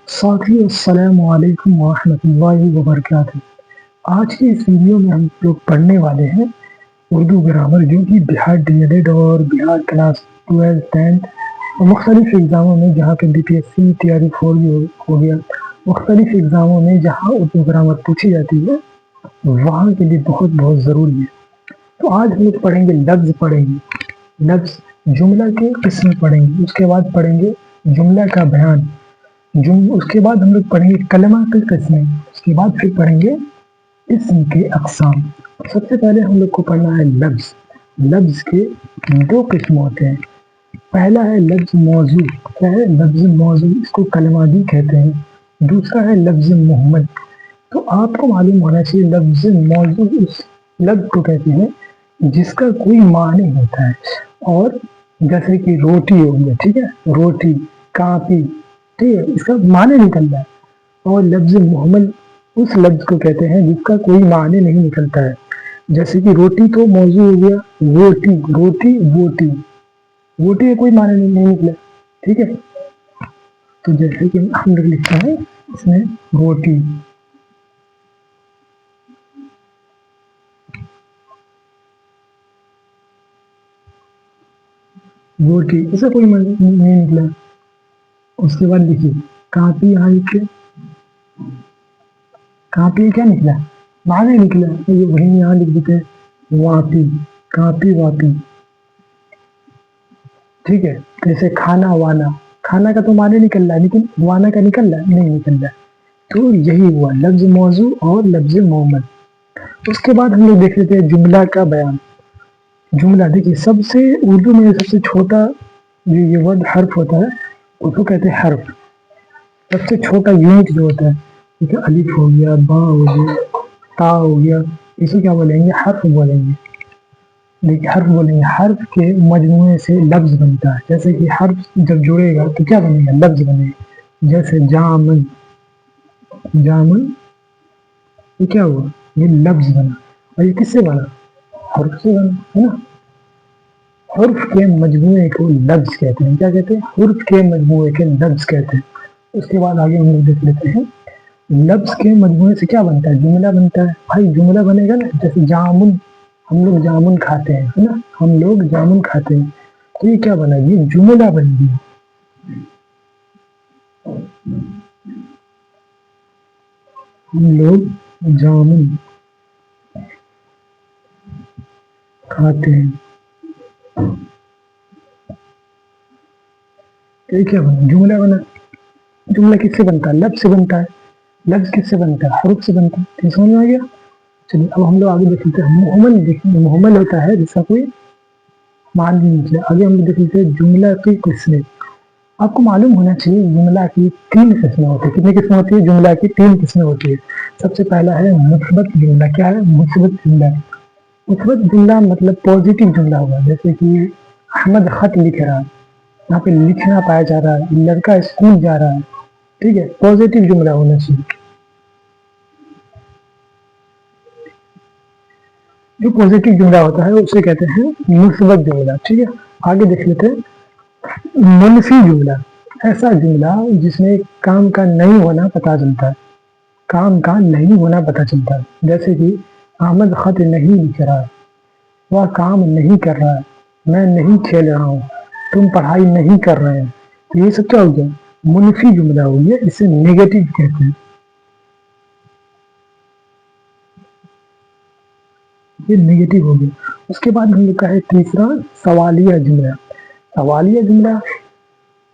ساتھی السلام علیکم ورحمۃ اللہ وبرکاتہ۔ آج کی اس ویڈیو میں ہم لوگ پڑھنے والے ہیں اردو گرامر، جو کہ بہار ڈی ایل ایڈ اور بہار کلاس 12 10 اور مختلف ایگزاموں میں، جہاں پہ بی پی ایس سی تیاری فور ہو گیا، مختلف ایگزاموں میں جہاں اردو گرامر پوچھی جاتی ہے وہاں کے لیے بہت بہت ضروری ہے۔ تو آج ہم لوگ پڑھیں گے لفظ، جملہ کے قسم پڑھیں گے، اس کے بعد پڑھیں گے جملہ کا بیان، اس کے بعد ہم لوگ پڑھیں گے کلمہ کی قسمیں، اس کے بعد پھر پڑھیں گے اسم کے اقسام۔ سب سے پہلے ہم لوگ کو پڑھنا ہے لفظ کے دو قسم ہوتے ہیں۔ پہلا ہے لفظ موضوع، کیا ہے لفظ موضوع، اس کو کلمہ بھی کہتے ہیں۔ دوسرا ہے لفظ محمل۔ تو آپ کو معلوم ہونا چاہیے لفظ موضوع اس لفظ کو کہتے ہیں جس کا کوئی معنی ہوتا ہے، اور جیسے کہ روٹی ہو گیا، ٹھیک ہے، روٹی، کاپی، ٹھیک ہے، اس کا معنی نکل رہا ہے۔ اور لفظ محمل اس لفظ کو کہتے ہیں جس کا کوئی معنی نہیں نکلتا ہے، جیسے کہ روٹی تو موضوع ہو گیا، روٹی کا کوئی معنی نہیں نکلا، ٹھیک ہے۔ تو جیسے کہ ہم لوگ لکھتے ہیں اس میں روٹی، اس کا کوئی معنی نہیں نکلا۔ اس کے بعد لکھیے کاپی، یہاں لکھے کاپی، کیا نکلا؟ معنی نکلا۔ وہیں یہاں لکھ دیتے ہیں واپی، کاپی واپی، ٹھیک ہے۔ جیسے کھانا وانا، کھانا کا تو معنی نکل رہا ہے لیکن وانا کا نکل رہا ہے؟ نہیں نکل رہا ہے۔ تو یہی ہوا لفظ موضوع اور لفظ محمل۔ اس کے بعد ہم لوگ دیکھ لیتے ہیں جملہ کا بیان۔ جملہ دیکھیے، سب سے اردو میں سب سے چھوٹا جو یہ ورڈ حرف ہوتا ہے اس کو کہتے ہیں حرف۔ سب سے چھوٹا یونٹ جو ہوتا ہے، جیسے الف ہو گیا، با ہو گیا، تا ہو گیا، اسے کیا بولیں گے؟ حرف بولیں گے۔ دیکھیے حرف بولیں گے، حرف کے مجموعے سے لفظ بنتا ہے۔ جیسے کہ حرف جب جڑے گا تو کیا بنے گا؟ لفظ بنے گا۔ جیسے جامن، یہ کیا ہوا؟ یہ لفظ بنا۔ اور یہ کس سے بنا؟ حرف سے بنا، ہے نا۔ حرف کے مجموعے کو لفظ کہتے ہیں۔ کیا کہتے ہیں؟ حرف کے مجموعے کے لفظ کہتے ہیں۔ اس کے بعد آگے ہم لوگ دیکھ لیتے ہیں لفظ کے مجموعے سے کیا بنتا ہے؟ جملہ بنتا ہے۔ بھائی جملہ بنے گا نا، جیسے جامن، ہم لوگ جامن کھاتے ہیں، ہے نا، ہم لوگ جامن کھاتے ہیں، تو یہ کیا بنا؟ یہ جملہ بن گیا۔ ہم لوگ جامن کھاتے ہیں، تو یہ کیا بنا؟ جملہ بنا۔ جملہ کس سے بنتا ہے؟ لفظ سے بنتا ہے۔ لفظ کس سے بنتا ہے؟ حروف سے بنتا ہے۔ تو سمجھ میں آ گیا؟ چلیے اب ہم لوگ آگے دیکھ لیتے ہیں محمل۔ دیکھیں محمل ہوتا ہے جس کا کوئی معنی نہیں نکلا۔ آگے ہم لوگ دیکھ لیتے ہیں جملہ کی قسمیں۔ آپ کو معلوم ہونا چاہیے جملہ کی 3 قسمیں ہوتی ہیں۔ کتنی قسمیں ہوتی ہیں؟ جملہ کی 3 قسمیں ہوتی ہے۔ سب سے پہلا ہے مثبت جملہ۔ کیا ہے؟ مثبت جملہ۔ مثبت جملہ مطلب پازیٹیو جملہ ہوگا، جیسے کہ احمد خط لکھ رہا ہے، یہاں پہ لکھنا پایا جا رہا ہے، لڑکا اسکول جا رہا ہے، ٹھیک ہے، پازیٹیو جملہ ہونا چاہیے۔ جو پازیٹیو جملہ ہوتا ہے اسے کہتے ہیں مثبت جملہ، ٹھیک ہے۔ آگے دیکھ لیتے ہیں منفی جملہ۔ ایسا جملہ جس میں کام کا نہیں ہونا پتہ چلتا ہے، کام کا نہیں ہونا پتہ چلتا ہے، جیسے کہ احمد خط نہیں لکھ رہا ہے، وہ کام نہیں کر رہا ہے، میں نہیں کھیل رہا ہوں، تم پڑھائی نہیں کر رہے ہیں۔ تو یہ سب کیا ہو گیا؟ منفی جملہ ہو گیا، اسے نیگیٹو کہتے ہیں۔ یہ نیگیٹو ہو گیا۔ اس کے بعد ہم نے کہا ہے تیسرا سوالیہ جملہ۔ سوالیہ جملہ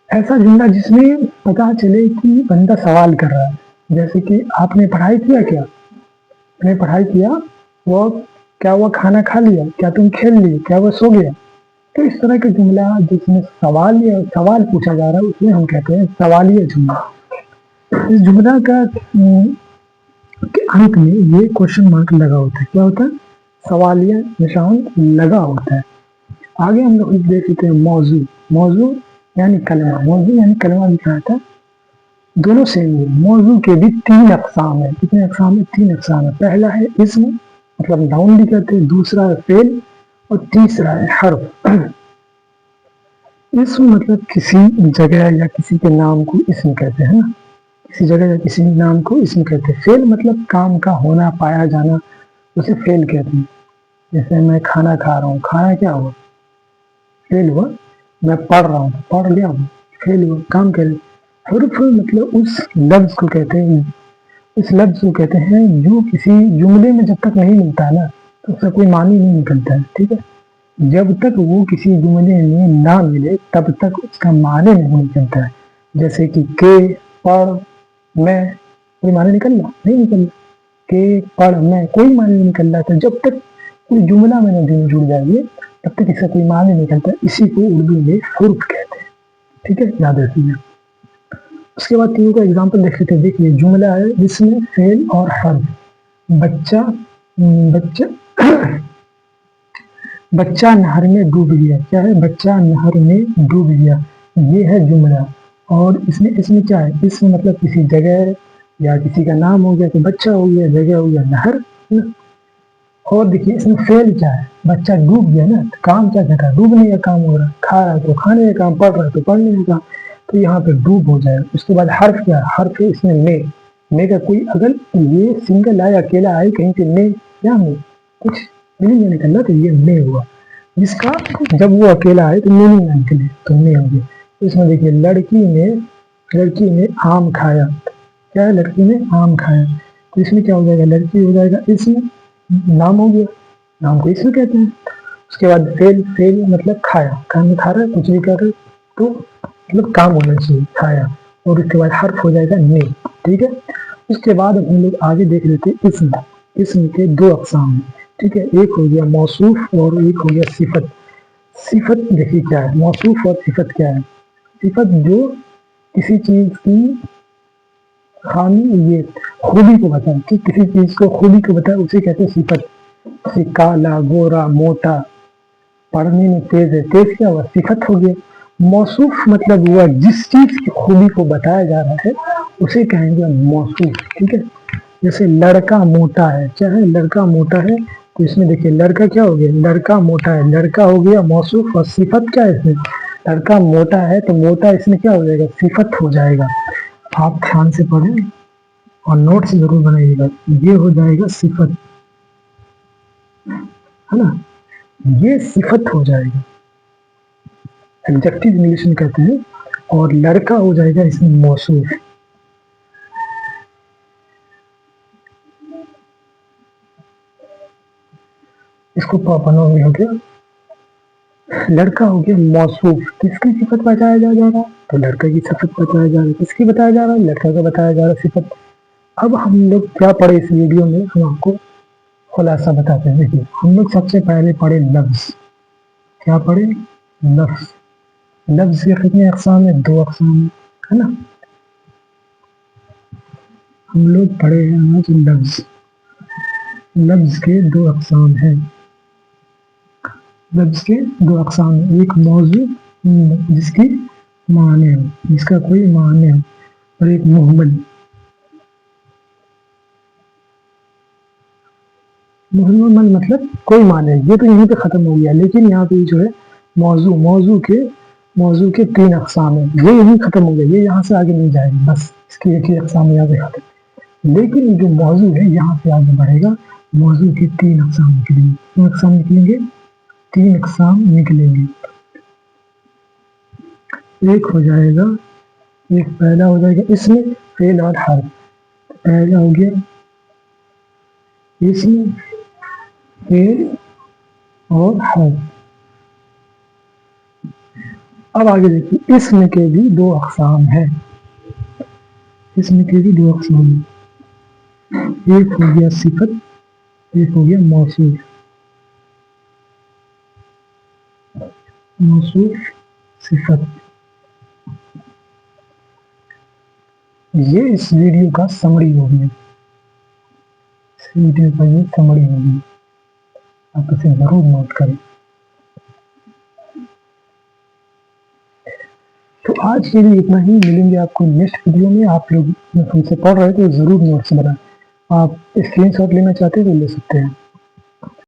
ایسا جملہ جس میں پتا چلے کہ بندہ سوال کر رہا ہے، جیسے کہ آپ نے پڑھائی کیا؟ کیا آپ نے پڑھائی کیا؟ وہ کیا وہ کھانا کھا لیا؟ کیا تم کھیل لیے؟ کیا وہ سو گیا؟ تو اس طرح کا جملہ جس میں سوال پوچھا جا رہا ہے اس میں ہم کہتے ہیں سوالیہ جملہ۔ اس جملہ کا انت میں یہ کوشچن مارک لگا ہوتا ہے۔ کیا ہوتا ہے؟ سوالیہ نشان لگا ہوتا ہے۔ آگے ہم لوگ دیکھ لیتے ہیں موضوع یعنی کلمہ۔ موضوع یعنی کلمہ بھی کہا تھا، دونوں سیم ہے۔ موضوع کے بھی 3 اقسام ہیں۔ کتنے اقسام ہیں؟ 3 اقسام ہیں۔ پہلا ہے اسم، مطلب ناؤن بھی کہتے ہیں، دوسرا ہے فعل، اور تیسرا ہے حرف۔ اسم مطلب کسی جگہ یا کسی کے نام کو اسم کہتے ہیں نا، کسی جگہ یا کسی نام کو اسم کہتے ہیں. فعل مطلب کام کا ہونا پایا جانا اسے فعل کہتے ہیں. جیسے میں کھانا کھا رہا ہوں, کھانا کیا ہوا؟ فعل ہوا. میں پڑھ رہا ہوں, پڑھ لیا ہوں, فعل ہوا, کام کر. حرف مطلب اس لفظ کو کہتے ہیں, اس لفظ کو کہتے ہیں جو کسی جملے میں جب تک نہیں ملتا ہے نا تو اس کا کوئی معنی نہیں نکلتا ہے. ٹھیک ہے, جب تک وہ کسی جملے میں نہ ملے تب تک اس کا معنی نہیں نکلتا ہے. جیسے کہ پڑھ میں, کوئی معنی نکلنا نہیں نکلنا. پڑھ میں کوئی معنی نہیں نکل رہا تھا. جب تک کوئی جملہ میں نہ جڑ جائے تب تک اس کا کوئی معنی نہیں نکلتا. اسی کو اردو میں حرف کہتے ہیں. ٹھیک ہے, یاد رکھیے. اس کے بعد تینوں کا ایگزامپل دیکھ لیتے ہیں. دیکھیے جملہ ہے جس میں فعل اور حرف. بچہ نہر میں ڈوب گیا. کیا ہے؟ بچہ نہر میں ڈوب گیا, یہ ہے جملہ. اور اس میں کیا ہے؟ اس میں مطلب کسی جگہ یا کسی کا نام ہو گیا تو بچہ ہو گیا, جگہ ہو گیا نہر. اور دیکھیے اس میں فعل کیا ہے؟ بچہ ڈوب گیا نا, کام کیا کر رہا ہے؟ ڈوبنے کا کام ہو رہا ہے. کھا رہا ہے تو کھانے کا کام, پڑھ رہا ہے تو پڑھنے کا کام, تو یہاں پہ ڈوب ہو جائے. اس کے بعد حرف کیا ہے؟ حرف ہے اس میں میں کا کوئی اگر یہ سنگل آئے اکیلا آئے کہیں پہ میں یا میں کچھ نہیں نکلنا تو یہ میں ہوا. جس کا جب وہ اکیلا آئے تو نہیں نکلے تو میں ہو گیا. اس میں دیکھیے لڑکی نے آم کھایا. کیا ہے؟ لڑکی نے آم کھایا. تو اس میں کیا ہو جائے گا؟ لڑکی ہو جائے گا اس میں, نام ہو گیا, نام کو اس میں کہتے ہیں. اس کے بعد فعل مطلب کھایا, کھانا کھا رہا ہے, کچھ بھی کر رہے تو مطلب کام ہونا چاہیے کھایا. اور اس کے بعد حرف ہو جائے گا نے. ٹھیک ہے, اس کے بعد ہم لوگ آگے دیکھ لیتے ہیں اسم کے دو اقسام ہیں. ٹھیک ہے, ایک ہو گیا موصوف اور ایک ہو گیا صفت. صفت دیکھیے کیا ہے, موصوف اور صفت کیا ہے. صفت جو کسی چیز کی خامی یہ خوبی کو بتائے, کہ کسی چیز کو خوبی کو بتائے اسے کہتے ہیں صفت. جیسے کالا, گورا, موٹا, پڑھنے میں تیز ہے, تیز کیا ہوا؟ صفت ہو گیا. موصوف مطلب ہوا جس چیز کی خوبی کو بتایا جا رہا ہے اسے کہیں گے موصوف. ٹھیک ہے, جیسے لڑکا موٹا ہے. کیا ہے؟ لڑکا موٹا ہے. تو اس میں دیکھیے لڑکا کیا ہو گیا؟ لڑکا موٹا ہے. لڑکا ہو گیا موصوف. اور صفت کیا ہے اس میں؟ لڑکا موٹا ہے تو موٹا اس میں کیا ہو جائے گا؟ صفت ہو جائے گا. آپ دھیان سے پڑھیں اور نوٹس ضرور بنائیے گا. یہ ہو جائے گا صفت, ہے نا, یہ صفت ہو جائے گا. ایڈجیکٹو انگلش میں کہتے ہیں. اور لڑکا ہو جائے گا اس میں موصوف. اس کو پاپنوں میں ہو گیا. لڑکا ہو گیا موصوف. کس کی صفت بتایا جا رہا ہے؟ تو لڑکا کی صفت بتایا جا رہا ہے. کس کی بتایا جا رہا ہے؟ لڑکا کا بتایا جا رہا ہے صفت. اب ہم لوگ کیا پڑھے اس ویڈیو میں, ہم آپ کو خلاصہ بتاتے ہیں. دیکھیے ہم لوگ سب سے پہلے پڑھے لفظ. کیا پڑھے؟ لفظ. لفظ کے کتنے اقسام ہیں؟ دو اقسام ہیں, ہے نا. ہم لوگ پڑھے ہیں آج لفظ. لفظ کے دو اقسام ہیں. لفظ کے دو اقسام ہیں. ایک موضوع جس کی معنی ہو, جس کا کوئی معنی ہو, اور ایک مہمل. مہمل مطلب کوئی معنی ہے. یہ تو یہیں پہ ختم ہو گیا, لیکن یہاں پہ جو ہے موضوع کے تین اقسام ہیں. یہ یہیں ختم ہو گیا, یہ یہاں سے آگے نہیں جائے گا. بس اس کی ایک ہی اقسام یہاں پہ ختم. لیکن جو موضوع ہے یہاں سے آگے بڑھے گا. موضوع کے تین اقسام نکلیں گے. کتنے اقسام نکلیں گے؟ تین اقسام نکلیں گے. ایک ہو جائے گا, ایک پہلا ہو جائے گا اسم, فعل اور حرف. پہلا ہو گیا اسم, فعل اور حرف. اب آگے دیکھیے اسم کے بھی دو اقسام ہیں. اسم کے بھی دو اقسام ہیں. ایک ہو گیا صفت, ایک ہو گیا موصوف. موصوف, صفت. یہ اس ویڈیو کا سمری ہوگی. اس ویڈیو کا یہ سمری ہوگی, آپ اسے ضرور نوٹ کریں. تو آج کے لیے اتنا ہی. ملیں گے آپ کو نیکسٹ ویڈیو میں. آپ لوگ ہم سے پڑھ رہے تو ضرور نوٹس بنائیں. آپ اسکرین شاٹ لینا چاہتے ہیں تو لے سکتے ہیں.